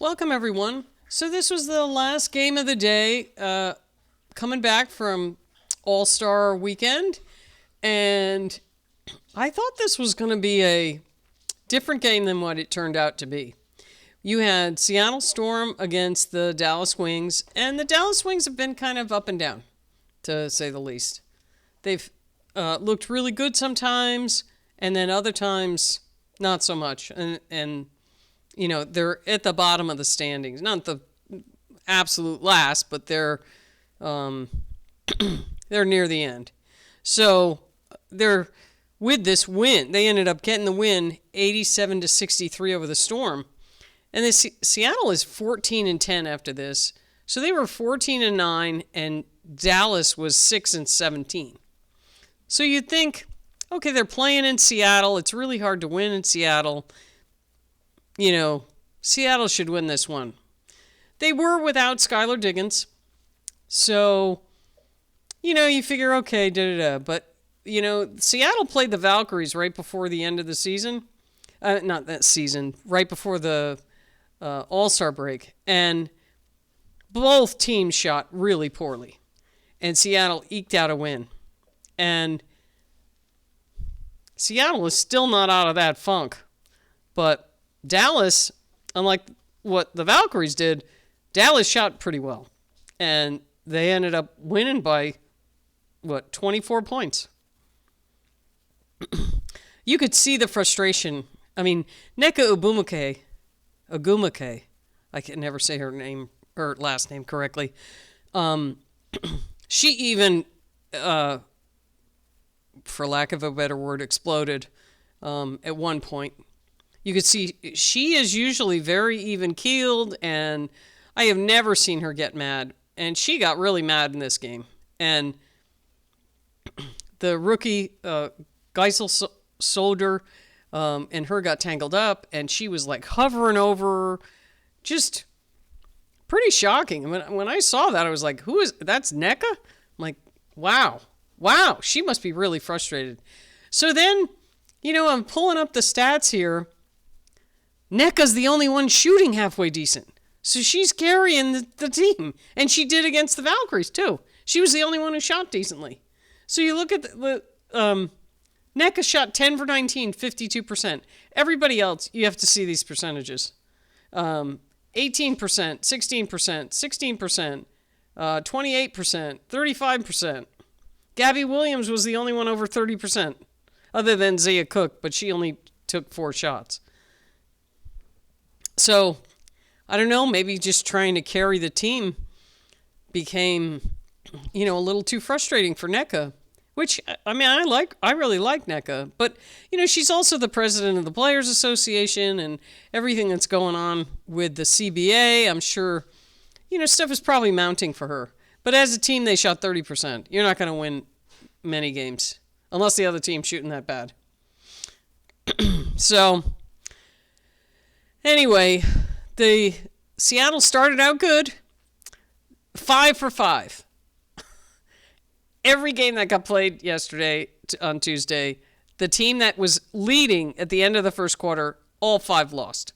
Welcome, everyone. So this was the last game of the day, coming back from All-Star Weekend, and I thought this was going to be a different game than what it turned out to be. You had Seattle Storm against the Dallas Wings, and the Dallas Wings have been kind of up and down, to say the least. They've looked really good sometimes, and then other times not so much, and you know, they're at the bottom of the standings. Not the absolute last, but they're they're near the end. So they're with this win. They ended up getting the win 87-63 over the Storm. And Seattle is 14-10 after this. So they were 14-9 and Dallas was 6-17. So you'd think, okay, they're playing in Seattle. It's really hard to win in Seattle. You know, Seattle should win this one. They were without Skylar Diggins. So, you know, you figure, okay, But, you know, Seattle played the Valkyries right before the end of the season. Not that season, right before the All-Star break. And both teams shot really poorly. And Seattle eked out a win. And Seattle is still not out of that funk. But Dallas, unlike what the Valkyries did, Dallas shot pretty well. And they ended up winning by, 24 points. You could see the frustration. I mean, Nneka Ogumake, I can never say her last name correctly. She even, for lack of a better word, exploded at one point. You could see she is usually very even-keeled, and I have never seen her get mad. And she got really mad in this game. And the rookie, Geisel Solder, and her got tangled up, and she was like hovering over, just pretty shocking. When I saw that, I was like, that's Nneka? I'm like, wow, she must be really frustrated. So then, you know, I'm pulling up the stats here. Nneka's the only one shooting halfway decent. So she's carrying the team. And she did against the Valkyries, too. She was the only one who shot decently. So you look at Nneka shot 10 for 19, 52%. Everybody else, you have to see these percentages. 18%, 16%, 16%, 28%, 35%. Gabby Williams was the only one over 30%, other than Zia Cook, but she only took 4 shots. So, I don't know, maybe just trying to carry the team became, you know, a little too frustrating for Nneka, which, I mean, I really like Nneka, but, you know, she's also the president of the Players Association and everything that's going on with the CBA. I'm sure, you know, stuff is probably mounting for her. But as a team, they shot 30%. You're not going to win many games unless the other team's shooting that bad. So, anyway, the Seattle started out good, 5 for 5. Every game that got played yesterday on Tuesday, the team that was leading at the end of the first quarter, all 5 lost.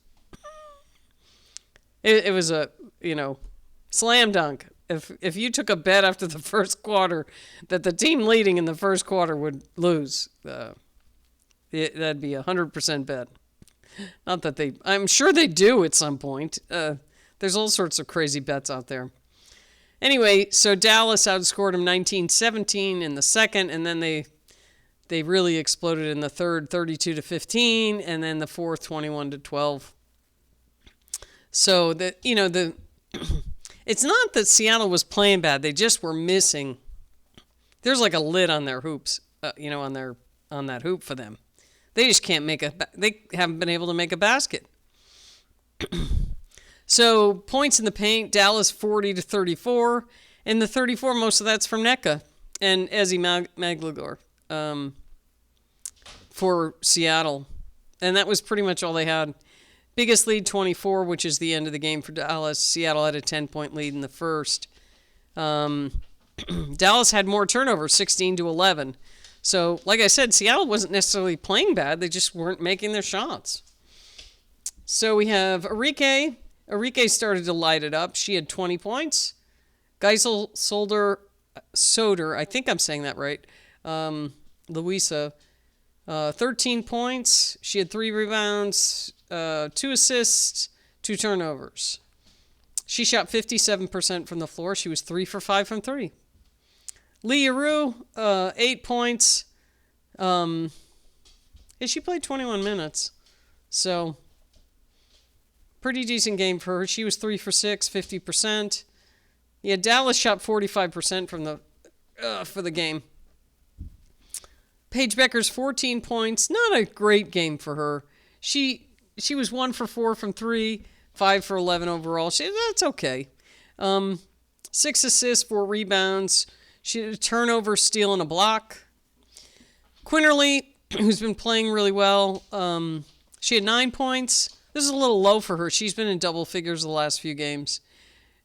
It was a, you know, slam dunk. If you took a bet after the first quarter that the team leading in the first quarter would lose, that'd be 100% bet. Not that I'm sure they do at some point. There's all sorts of crazy bets out there. Anyway, so Dallas outscored them 19-17 in the second, and then they really exploded in the third, 32-15, and then the fourth, 21-12. So it's not that Seattle was playing bad; they just were missing. There's like a lid on their hoops, on that hoop for them. They just can't they haven't been able to make a basket. So points in the paint, Dallas 40-34, and the 34, most of that's from Nneka and Ezzy Maglagor for Seattle. And that was pretty much all they had. Biggest lead, 24, which is the end of the game for Dallas. Seattle had a 10-point lead in the first. Dallas had more turnovers, 16-11. So, like I said, Seattle wasn't necessarily playing bad. They just weren't making their shots. So we have Arike Enrique started to light it up. She had 20 points. Geisel Soder, I think I'm saying that right. Louisa, 13 points. She had 3 rebounds, 2 assists, 2 turnovers. She shot 57% from the floor. She was 3 for 5 from 3. Leah Rue, 8 points. She played 21 minutes. So, pretty decent game for her. She was 3 for 6, 50%. Yeah, Dallas shot 45% from for the game. Paige Becker's 14 points. Not a great game for her. She was 1 for 4 from 3, 5 for 11 overall. That's okay. 6 assists, 4 rebounds. She had a turnover, steal, and a block. Quinterly, who's been playing really well, she had 9 points. This is a little low for her. She's been in double figures the last few games.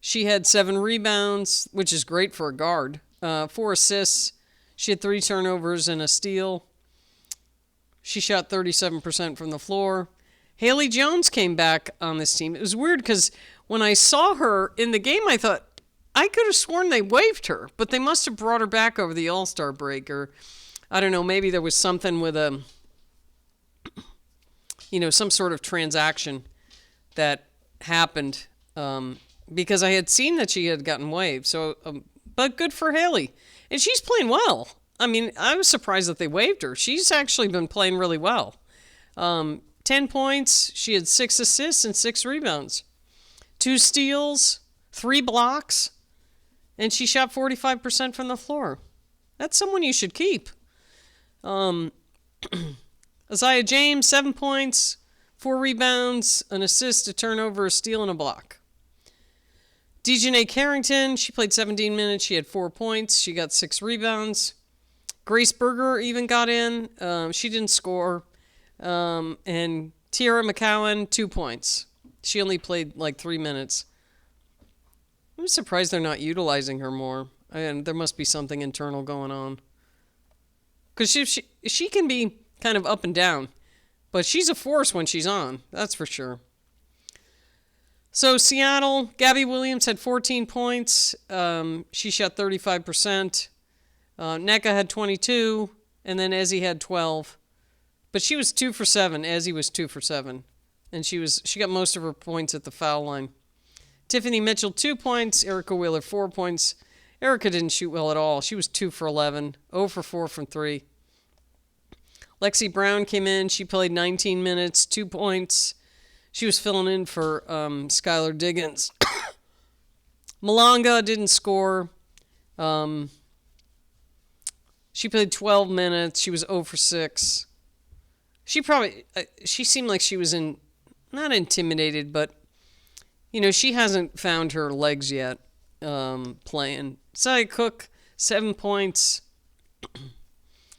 She had 7 rebounds, which is great for a guard. 4 assists. She had 3 turnovers and a steal. She shot 37% from the floor. Haley Jones came back on this team. It was weird because when I saw her in the game, I thought, I could have sworn they waived her, but they must have brought her back over the All-Star break, or I don't know, maybe there was something with some sort of transaction that happened, because I had seen that she had gotten waived. So, but good for Haley. And she's playing well. I mean, I was surprised that they waived her. She's actually been playing really well. 10 points. She had 6 assists and 6 rebounds. 2 steals, 3 blocks, and she shot 45% from the floor. That's someone you should keep. Isaiah James, 7 points, 4 rebounds, an assist, a turnover, a steal, and a block. Dejanay Carrington, she played 17 minutes. She had 4 points. She got 6 rebounds. Grace Berger even got in. She didn't score. And Tiara McCowan, 2 points. She only played like 3 minutes. I'm surprised they're not utilizing her more. And there must be something internal going on. Because she can be kind of up and down. But she's a force when she's on. That's for sure. So Seattle, Gabby Williams had 14 points. She shot 35%. Nneka had 22. And then Ezzie had 12. But she was 2 for 7. Ezzie was 2 for 7. And she got most of her points at the foul line. Tiffany Mitchell, 2 points. Erica Wheeler, 4 points. Erica didn't shoot well at all. She was 2 for 11. 0 for 4 from 3. Lexi Brown came in. She played 19 minutes, 2 points. She was filling in for Skylar Diggins. Malanga didn't score. She played 12 minutes. She was 0 for 6. She seemed like she was not intimidated, but, she hasn't found her legs yet playing. Saya Cook, 7 points.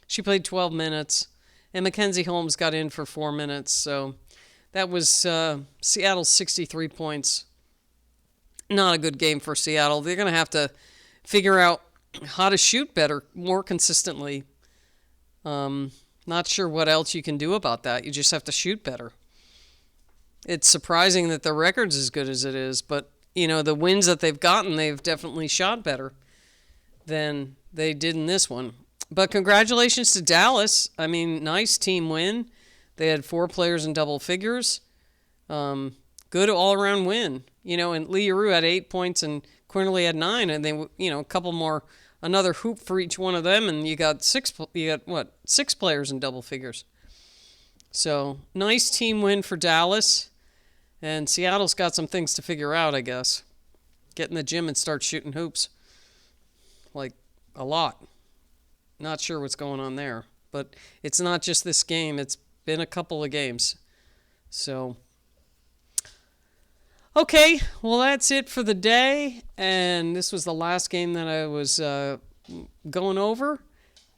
She played 12 minutes. And Mackenzie Holmes got in for 4 minutes. So that was Seattle's 63 points. Not a good game for Seattle. They're going to have to figure out how to shoot better, more consistently. Not sure what else you can do about that. You just have to shoot better. It's surprising that the record's as good as it is, but, the wins that they've gotten, they've definitely shot better than they did in this one. But congratulations to Dallas. I mean, nice team win. They had 4 players in double figures. Good all-around win. And Leah Rue had 8 points and Quinterly had 9, and they, a couple more, another hoop for each one of them, and you got 6 players in double figures. So, nice team win for Dallas. And Seattle's got some things to figure out, I guess. Get in the gym and start shooting hoops. Like, a lot. Not sure what's going on there. But it's not just this game. It's been a couple of games. So, okay. Well, that's it for the day. And this was the last game that I was going over.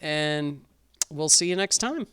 And we'll see you next time.